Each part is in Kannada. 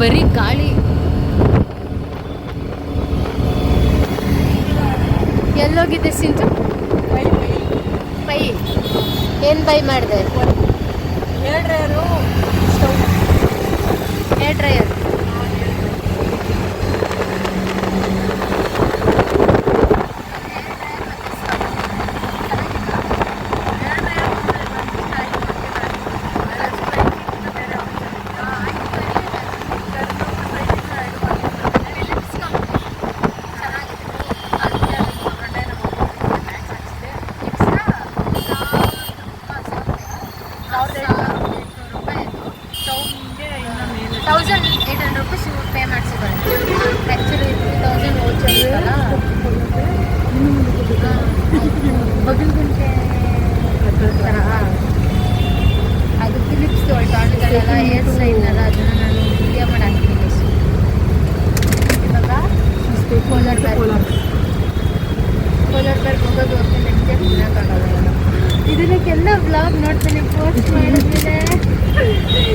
ಬರೀ ಗಾಳಿ. ಎಲ್ಲೋಗಿದೆ ಸಿಂಚು? ಬೈ ಏನು ಬೈ ಮಾಡಿದೆ? Hair dryer, stove. Hair dryer. ₹1,800 ಇವ್ರು ಪೇ ಮಾಡಿಸಿದ್ದಾರೆ. ಆ್ಯಕ್ಚುಲಿ 3,000 ಓಚಲ್ಲ. ಬಗಲ್ಗುಂಟೆ ಅದು ಫಿಲಿಪ್ಸ್ ಟಾಣಿಗಳೆಲ್ಲ ಏರ್ ಸ್ಟೈಲ್ನಲ್ಲ, ಅದನ್ನು ನಾನು ವಿಡಿಯೋ ಮಾಡಿ ಹಾಕ್ತೀನಿ. ಇವಾಗ ಕೋಲಾರ್ ಬರ್ಗ್ ಹೋಗೋದು ಅಂತ ನನಗೆ ತಿನ್ನೋಕ್ಕಾಗಲ್ಲ. ಇದಕ್ಕೆಲ್ಲ ವ್ಲಾಗ್ ನೋಡ್ತೀನಿ ಪೋಸ್ಟ್ ಮಾಡಿದ್ಮೇಲೆ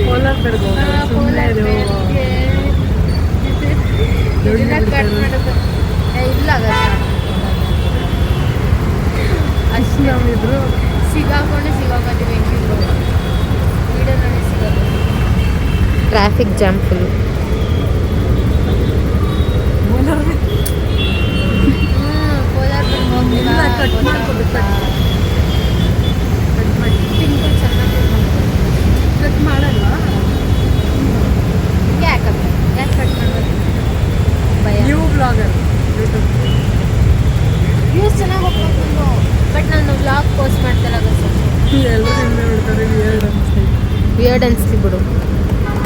ಕೋಲಾರ್ ಬರ್ಗ್ ಕಟ್ ಮಾಡೋದು ಇಲ್ಲ ಅಷ್ಟು ನಾವಿದ್ರು ಸಿಗಾಕೋತೀವಿ ಹೆಂಗಿದ್ರು ವೀಡಿಯೋನಲ್ಲಿ ಸಿಗೋದು. Traffic jam full. Kolar cut ಮಾಡ್ಕೊಬೇಕು. ತಿಂಗಳು ಚೆನ್ನಾಗಿ ಕಟ್ ಮಾಡಲ್ಲ. ಯಾಕೆ ಕಟ್ ಮಾಡೋದು? ಭಯ. ನ್ಯೂ ಬ್ಲಾಗರ್ ವ್ಯೂಸ್ ಚೆನ್ನಾಗಿ ಹೋಗ್ಬೇಕು. ಬಟ್ ನಾನು ವ್ಲಾಗ್ ಪೋಸ್ಟ್ ಮಾಡ್ತಲ್ಲ ಎಲ್ಲರೂ ಹಿಂದೆ ನೋಡ್ತಾರೆ. ವಿಯರ್ಡ್ ಅನ್ಸ್ಲಿ ಬಿಡು.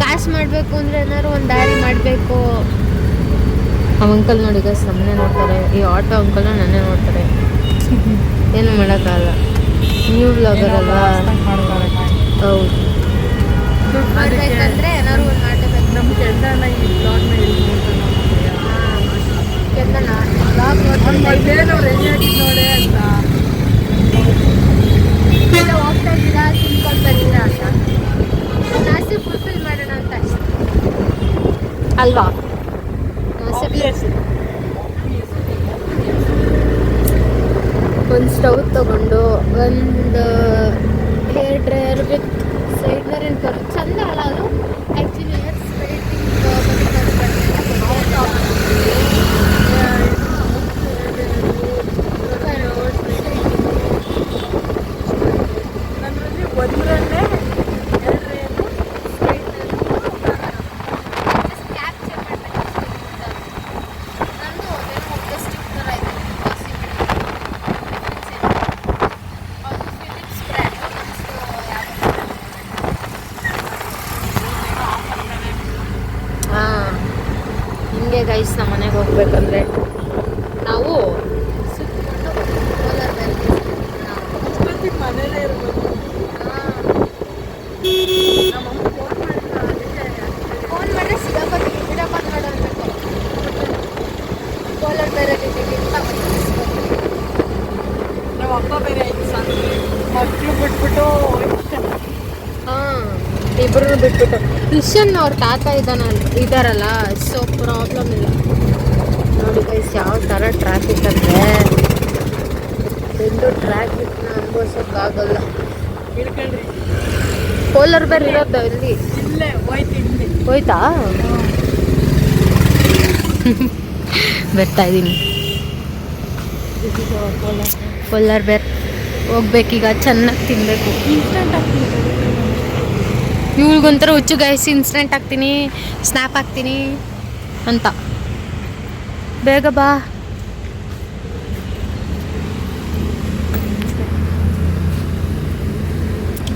ಕಾಸು ಮಾಡಬೇಕು ಅಂದರೆ ಏನಾದ್ರು ಒಂದು ದಾರಿ ಮಾಡಬೇಕು. ಆ ಅಂಕಲ್ ನೋಡಿ ಗಸ್ ನಮ್ಮನ್ನೇ ನೋಡ್ತಾರೆ. ಈ ಆಟೋ ಅಂಕಲ್ನ ನನ್ನೇ ನೋಡ್ತಾರೆ. ಏನು ಮಾಡೋಕ್ಕಾಗಲ್ಲ. ನ್ಯೂ ವ್ಲಾಗರ್ ಅಲ್ವಾ? ಹೌದು. ದುಡ್ಡು ಮಾಡಬೇಕಂದ್ರೆ ಏನಾದ್ರು ಒಂದು ಮಾಡಬೇಕು. ನಮ್ಮ ಕೆಂಡನ ಈ ಬ್ಲಾಗ್ನ ಇಲ್ಲಿ ನೋಡ್ತಾರೆ. ಕೆಂಡನ ವ್ಲಾಗ್ ನೋಡ್ಕೊಂಡು ಅವ್ರು ರೆಡಿ ಆಗಿದ್ದು ನೋಡೆ ಅಂತ ಹೋಗ್ತಾ ಇದ್ದೀರಾ, ತಿನ್ಕೊಂಡು ಬರ್ತೀರಾ ಅಂತ ಆಸೆ ಫುಲ್ಫಿಲ್ ಮಾಡೋಣ ಅಂತ ಅಷ್ಟೇ ಅಲ್ವಾ? ಒಂದು ಸ್ಟವ್ ತಗೊಂಡು ಒಂದು ಹೇರ್ ಡ್ರೈಯರ್ ವಿತ್ ಸೈಡ್ನರ್ ಅಂತ ಚಂದ ಅಲ್ಲ ಅದು. ಆ್ಯಕ್ಚುಲಿ ಹೇರ್ ಸ್ಟ್ರೈಟಿಂಗ್ ಒಂದರಲ್ಲೇ ಹಿಂಗೆ ಗೈಸ್ ನಮ್ಮ ಮನೆಗೆ ಹೋಗ್ಬೇಕಂದ್ರೆ ನಾವು ಸುತ್ತಕೊಂಡು ಕೋಲಾರ ಮನೇಲೇ ಇರ್ಬೋದು. ಫೋನ್ ಮಾಡಿದ್ರೆ ಸಿಗಾಕೋತೀವಿ. Video call ಮಾಡೋರ್ಬೇಕು. ಕೋಲಾರ ಬೇರೆದಿದ್ದೀವಿ ಅಂತ ನಮ್ಮ ಅಪ್ಪ ಬೇರೆ ಆಯ್ತು ಸಾಕು. ಮಕ್ಕಳು ಬಿಟ್ಬಿಟ್ಟು ಹಾಂ, ಇಬ್ಬರು ಬಿಟ್ಬಿಟ್ಟು ಕಿಶನ್ ಅವ್ರ ತಾತ ಇದ್ದಾರಲ್ಲ, ಸೊ ಪ್ರಾಬ್ಲಮ್ ಇಲ್ಲ. ನೋಡಿ ಗೈಸ್ ಯಾವ ಥರ ಟ್ರಾಫಿಕ್ ಅಂದರೆ ಎಲ್ಲೂ ಟ್ರಾಫಿಕ್ನ ಅನುಭವಿಸೋಕ್ಕಾಗಲ್ಲ. ಹಿಡ್ಕೊಳ್ರಿ. ಕೋಲಾರ ಬೇರೆ ಇರೋದು ಇಲ್ಲಿ ಇಲ್ಲೇ ಹೋಯ್ತು. ಇಲ್ಲಿ ಹೋಯ್ತಾ? ಬರ್ತಾ ಇದ್ದೀನಿ. ಕೋಲಾರ ಬೇರೆ ಹೋಗ್ಬೇಕೀಗ. ಚೆನ್ನಾಗಿ ತಿನ್ನಬೇಕು. ಇನ್ಸ್ಟೆಂಟ್ ಆಗ್ತೀನಿ. ಇವ್ರಿಗೊಂಥರ ಹುಚ್ಚು ಗೈಸ್. ಇನ್ಸ್ಟೆಂಟ್ ಹಾಕ್ತೀನಿ, ಸ್ನ್ಯಾಪ್ ಹಾಕ್ತೀನಿ ಅಂತ. ಬೇಗ ಬಾ.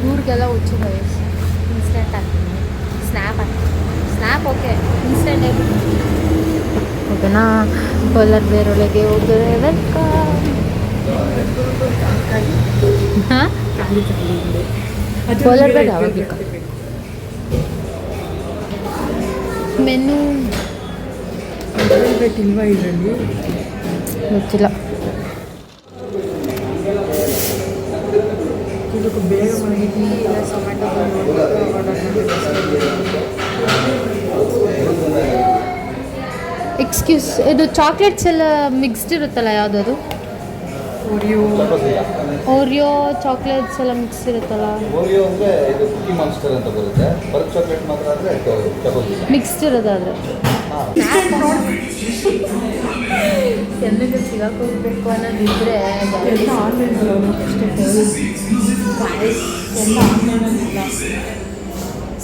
ಇವ್ರಿಗೆಲ್ಲ ಹುಚ್ಚು ಗೈಸ್. ಇನ್ಸ್ಟೆಂಟ್ ಹಾಕ್ತೀನಿ, ಸ್ನ್ಯಾಪ್ ಹಾಕ್ತೀನಿ. ಸ್ನ್ಯಾಪ್ ಓಕೆ, ಇನ್ಸ್ಟೆಂಟ್ ಓಕೆನಾ? ಕೋಲಾರ ಬೇರೊಳಗೆ ಹೋದರೆ ವೆಲ್ಕಮ್. ಹಾಂ, ಕೋಲಾರ ಬೇಡ ಯಾವಾಗ ಮೆನು ಇಲ್ವಾ ಇದರಲ್ಲಿ? ಗೊತ್ತಿಲ್ಲ. ಬೇಗ ಮಲಗಿದ್ವಿ ಇಲ್ಲ ಝೊಮ್ಯಾಟೊದಲ್ಲಿ ಎಕ್ಸ್ಕ್ಯೂಸ್, ಇದು ಚಾಕ್ಲೇಟ್ಸ್ ಎಲ್ಲ ಮಿಕ್ಸ್ಡ್ ಇರುತ್ತಲ್ಲ ಯಾವುದದು? ಓರಿಯೋ ಓರಿಯೋ ಚಾಕ್ಲೇಟ್ಸ್ ಎಲ್ಲ ಮಿಕ್ಸ್ ಇರುತ್ತಲ್ಲ. ಓರಿಯೋ ಅಂದರೆ ಇದು ಕುಕಿ ಮಾನ್ಸ್ಟರ್ ಅಂತ ಬರುತ್ತೆ. ಬರುತ್ತೆ ಚಾಕ್ಲೇಟ್ ಮಾತ್ರ ಅಂದರೆ ಚಕೋಲಿ ಮಿಕ್ಸ್ಡ್ ಇರೋದಾದ್ರೆ ಎಲ್ಲರಿಗೂ ಸಿಗಾಕೋಗ್ಬೇಕು ಅನ್ನೋದಿದ್ರೆ ಎಲ್ಲ ಆನ್ಲೈನ್ ಅಷ್ಟೇ ಎಲ್ಲ ಆನ್ಲೈನಲ್ಲಿಲ್ಲ.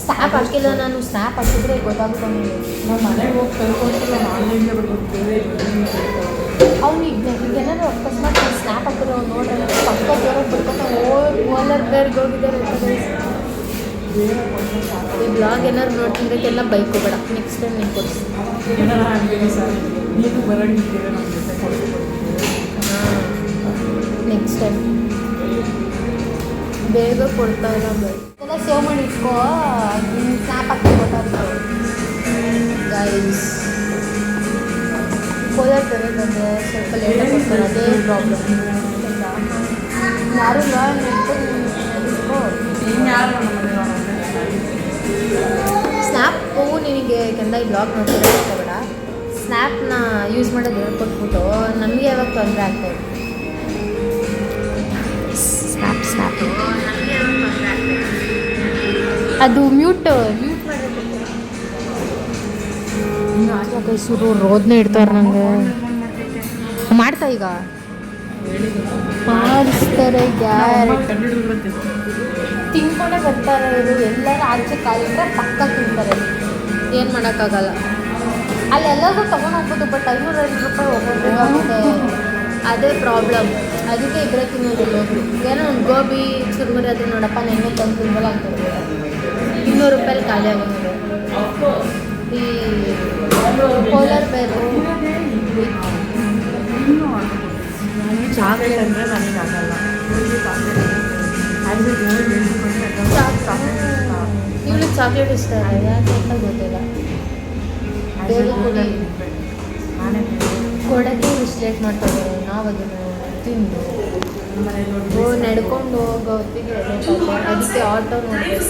ಸ್ನ್ಯಾಪ್ ಹಾಕಿಲ್ಲ ನಾನು. ಸ್ನ್ಯಾಪ್ ಹಾಕಿದ್ರೆ ಗೊತ್ತಾಗುತ್ತೆ ನನಗೆ. ನಾವು ಮನೆಗೆ ಹೋಗಿ ಕಲ್ತ್ಕೊಂಡ್ರೆ ನಾನು ಆನ್ಲೈನ್ಗೆ ಬರ್ಬೋದು ಬೇರೆ ಅವ್ನಿಗೆ ಏನಾದ್ರು ಅಕಸ್ಮಾತ್ ಸ್ನ್ಯಾಪ್ ಹಾಕಿದ್ರೆ ಅವ್ನು ನೋಡ್ರೆ ಪಕ್ಕ ಜೋರ ಬಿಡ್ಕೊಂಡು ಓಲರ್ ಬೇರ್ಗೆ ಹೋಗಿದ್ದಾರೆ ಅಂತ. ಈ ಬ್ಲಾಗ್ ಏನಾದ್ರು ನೋಡ್ತಿದ್ದಕ್ಕೆಲ್ಲ ಬೈಕ್ ಹೋಗಬೇಡ. ನೆಕ್ಸ್ಟ್ ಟೈಮ್ ನೀನು ಕೊಡಿಸಿ. ಏನಾರ ಹಾಕ್ತೀನಿ ಸರ್, ನೀವು ಬರೋಂಗಿದ್ದೀರ ನಮ್ಮ ಜೊತೆ ಕೊಡ್ತೀನಿ. ನೆಕ್ಸ್ಟ್ ಟೈಮ್ ಬೇಗ ಕೊಡ್ತಾ ಇಲ್ಲ ಬೈಕ್ ಎಲ್ಲ ಸೇವ್ ಮಾಡಿ ಇಟ್ಕೋ. ಸ್ನ್ಯಾಪ್ ಹಾಕಿ ಗೊತ್ತಾಗ್ತದೆ ಗೈಸ್. ಕೋಲಾರ್ ಬೇರೆ ಬಂದರೆ ಸ್ವಲ್ಪ ಲೇಟಾಗಿ ಕೊಡ್ತಾರೆ, ಅದೇ ಪ್ರಾಬ್ಲಮ್. ಯಾರು ಇಟ್ಕೋ. ಇನ್ಯಾರು ಸ್ನ್ಯಾಪು ನಿನಗೆ ಕೆಂದ ಈ ಬ್ಲಾಗ್ ನೋಡ್ತಿರೋ ಬೇಡ. ಸ್ನ್ಯಾಪ್ನ ಯೂಸ್ ಮಾಡೋದು ಹೇಳ್ಕೊಟ್ಬಿಟ್ಟು ನಮಗೆ ಯಾವಾಗ ತೊಂದರೆ ಆಗ್ತಾಯಿದೆ. ಸ್ನ್ಯಾಪ್ ಅದು ಮ್ಯೂಟ್ ಮಾಡಬೇಕು. ಸುರು ರೋದನೆ ಇಡ್ತಾರೆ ನನಗೆ. ಮಾಡ್ತಾ ಈಗ ಮಾಡಿಸ್ತಾರೆ ಗ್ಯಾರಂಟಿ. ತಿನ್ಕೊಂಡೇ ಬರ್ತಾರೆ ಇವರು. ಎಲ್ಲರೂ ಆಚೆ ಕಾಲಿಟ್ರೆ ಪಕ್ಕ ತಿಂತಾರೆ. ಏನು ಮಾಡೋಕ್ಕಾಗಲ್ಲ. ಅಲ್ಲೆಲ್ಲರಿಗೂ ತೊಗೊಂಡು ಹೋಗ್ಬೋದು, ಬಟ್ 500 ರೂಪಾಯಿ ಹೋಗೋದಾಗುತ್ತೆ. ಅದೇ ಪ್ರಾಬ್ಲಮ್. ಅದಕ್ಕೆ ಇಬ್ಬರೇ ತಿನ್ನೋದಿಲ್ಲ ಹೋಗ್ರಿ. ಏನೋ ಒಂದು ಗೋಬಿ ಚುರುಮುರಿ ಅದು ನೋಡಪ್ಪ ನೆನ್ನೆ ತಂದು ತಿನ್ಬಲ್ಲ ಅಂತ 200 ರೂಪಾಯಲ್ಲಿ ಖಾಲಿ ಆಗೋದು. ಈ ಕೋಲಾರ್ ಬೇರು ಚಾಕ್ಲೇಟ್ ಅಂದರೆ ನನಗೆ ಆಗಲ್ಲ. ಇವಳು ಚಾಕ್ಲೇಟ್ ಇಷ್ಟ ಯಾಕೆ ಅಂತ ಗೊತ್ತಿಲ್ಲ. ಬೇಗ ಕೊಡಿ. ಕೊಡೋಕ್ಕೆ ಇಷ್ಟು ಲೇಟ್ ಮಾಡ್ತಾರೆ. ನಾವು ಅದನ್ನು ತಿಂದು ನಡ್ಕೊಂಡು ಹೋಗೋ ಹೊತ್ತಿಗೆ ಲೇಟ್ ಆಗುತ್ತೆ. ಅದಕ್ಕೆ ಆಟೋ ನೋಡಬೇಕು.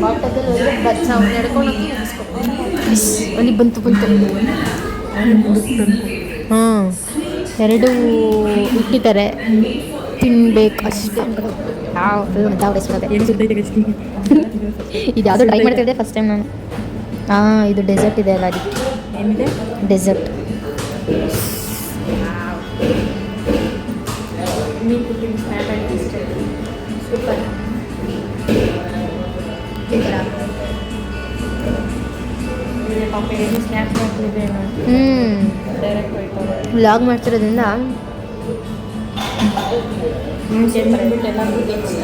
ಆಟೋದಲ್ಲಿ ಹೋದ್ರೆ ಬಚ್ಚ ಅವ್ನು ನಡ್ಕೊಂಡು ಹೋಗಿ ಮುಗಿಸ್ಕೊಬೇಕು. ಅಲ್ಲಿ ಬಂತು ಹಾಂ, 2 ಇಟ್ಟಿದ್ದಾರೆ, ತಿನ್ಬೇಕು ಅಷ್ಟೇ. ಇದು ಯಾವುದೋ ಟ್ರೈ ಮಾಡ್ತಿದ್ದೆ ಫಸ್ಟ್ ಟೈಮ್ ನಾನು. ಇದು ಡೆಸರ್ಟ್ ಇದೆ ಅಲ್ಲ, ಅದಕ್ಕೆ ಏನಿದೆ ಡೆಸರ್ಟ್. ನೀವು ಕುಕಿಂಗ್ ಸ್ನ್ಯಾಪ್ ಆ್ಯಂಡ್ ಇಷ್ಟ ಸೂಪರ್. ಪಾಪೆಗೆ ಸ್ನ್ಯಾಪ್ ಮಾಡ್ತಿದ್ದೆ ನಾನು ಡೈರೆಕ್ಟ್ ಹೋಯ್ತಾರೆ. ವ್ಲಾಗ್ ಮಾಡ್ತಿರೋದ್ರಿಂದ ಬಿಟ್ಟು ಎಲ್ಲರಿಗೂ ಟೆಕ್ಸ್ಟ್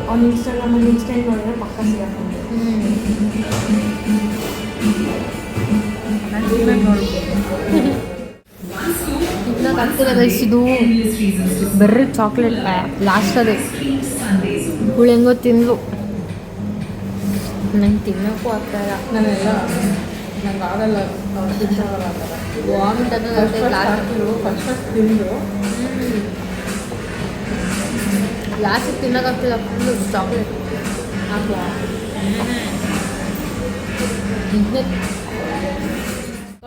ಅವ್ನು ಇನ್ಸ್ಟಾಗ್ರಾಮಲ್ಲಿ ನೋಡಿದ್ರೆ ಪಕ್ಕ ಸಿಗಾಕೊಂಡು ನಾನು ನೋಡ್ಬೋದು. ಇವಾಗ ಆಗ್ತಿಲ್ಲ ಗೈಸ್. ಇದು ಬರ್ರಿ ಚಾಕ್ಲೇಟ್ ಲಾಸ್ಟ್ ಅದೇ ಇವಳು ಹೆಂಗೋ ತಿಂದ್ಲು. ನಂಗೆ ತಿನ್ನೋಕ್ಕೂ ಆಗ್ತಾಯಿಲ್ಲ. ನಾನೆಲ್ಲ ನಂಗೆ ಆಗಲ್ಲ ತಿಂತಾಗಲ್ಲ ಆ ಥರ. ವಾಮಿಟ್ ಅನ್ನೋದು ಫಸ್ಟ್ ತಿಂದು ಲಾಸ್ಟಿಗೆ ತಿನ್ನೋಕ್ಕಾಗ್ತಿಲ್ಲ. ಫುಲ್ಲು ಚಾಕ್ಲೇಟ್ ಹಾಕುವ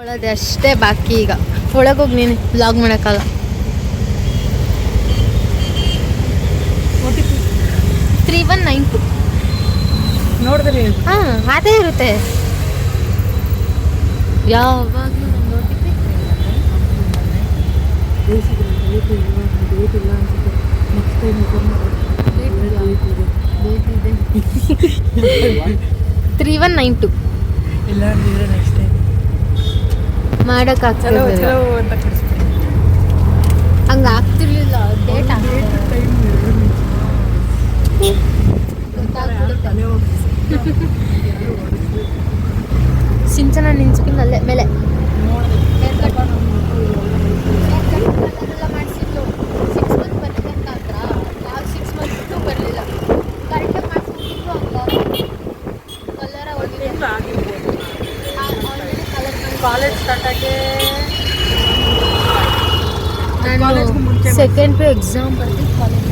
ಒಳದೆ ಅಷ್ಟೇ ಬಾಕಿ. ಈಗ ಒಳಗೋಗಿ ನೀನು ವ್ಲಾಗ್ ಮಾಡೋಕ್ಕಲ್ಲ. OTP 3192 ನೋಡಿದ್ರೆ ಹಾಂ ಅದೇ ಇರುತ್ತೆ ಯಾವಾಗಲೂ. ನನ್ನ OTP ಡೇಟ್ ಇಲ್ಲ ಅನ್ಸುತ್ತೆ. ನೆಕ್ಸ್ಟ್ ಟೈಮ್ ಡೇಟ್ ಇದೆ 3192 ಇಲ್ಲ ಅಂದಿದ್ರೆ ನೆಕ್ಸ್ಟ್ ಟೈಮ್ ಮಾಡೋಕ್ಕಾಗ್ತಿಲ್ಲ. ಅಂತ ಕಳಿಸ್ತೀನಿ. ಹಂಗೆ ಆಗ್ತಿರ್ಲಿಲ್ಲ. ಡೇಟ್ ಟೈಮ್ ಸಿಂಚನ ನಿನ್ಸ್ಕೊಂಡು ಅಲ್ಲೇ ಮೇಲೆ ನೋಡಿದೆ ಮಾಡಿಸಿದ್ದು 6 ಮಂತ್ ಬರಲಿಲ್ಲ ಅಂತ. ನಾವು 6 ಮಂತ್ ಬರಲಿಲ್ಲ. ಕರೆಕ್ಟಾಗಿ ಮಾಡಿಸ್ಬಿಟ್ಟು ಕಲರ ಒಳಗಿದೆ. ಕಾಲೇಜ್ ಸ್ಟಾರ್ಟ್ ಆಗಿ ನಾನು ಕಾಲೇಜ್ಗೂ ಮುಂಚೆ ಸೆಕೆಂಡ್ ಪಿ ಎಕ್ಸಾಮ್ ಬರ್ದು ಕಾಲೇಜ್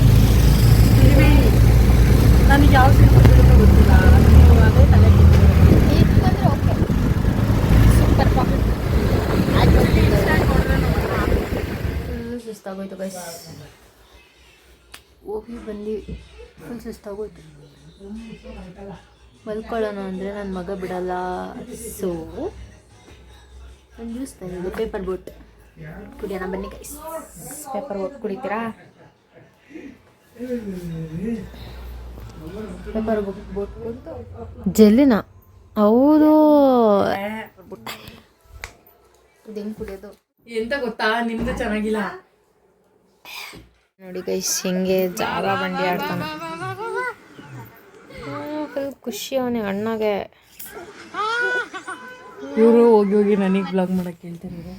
ನನಗೆ ಯಾವ ಸಿನಿಮಾ ಗೊತ್ತಿಲ್ಲ, ನೀವು ಅದೇ ತಲೆ ಇಟ್ಕೊಂಡ್ರೆ ಓಕೆ ಸೂಪರ್ ಫುಲ್ ಸುಸ್ತಾಗೋಯ್ತು ಗೈಸ್. ಹೋಗಿ ಬಂದು ಫುಲ್ ಸುಸ್ತಾಗೋಯ್ತು. ಮಲ್ಕೊಳ್ಳೋಣ ಅಂದರೆ ನನ್ನ ಮಗ ಬಿಡಲ್ಲ. ಸೊ ಒಂದು ಜ್ಯೂಸ್ ತಂದಿದೆ, ಪೇಪರ್ ಬೋಟ್ ಕುಡಿಯೋಣ ಬನ್ನಿ ಗೈಸ್. ಪೇಪರ್ ಬೋಟ್ ಕುಡಿತೀರಾ? ಪೇಪರ್ ಬೋಟ್ ಕುಡಿದು ಜೆಲ್ಲಿನ ಹೌದು ಇದು ಹೆಂಗೆ ಕುಡಿಯೋದು ಎಂತ ಗೊತ್ತಾ, ನಿಮ್ದು ಚೆನ್ನಾಗಿಲ್ಲ ನೋಡಿ ಗೈಸ್, ಹಿಂಗೆ ಜಾಗ ಬಂಡಿ ಆಡ್ತಾನೆ. ಫುಲ್ ಖುಷಿ ಅವನೇ ಅಣ್ಣಗೆ. ಇವರು ಹೋಗಿ ಹೋಗಿ ನನಗೆ ಬ್ಲಾಗ್ ಮಾಡಕ್ಕೆ ಹೇಳ್ತಾರೆ.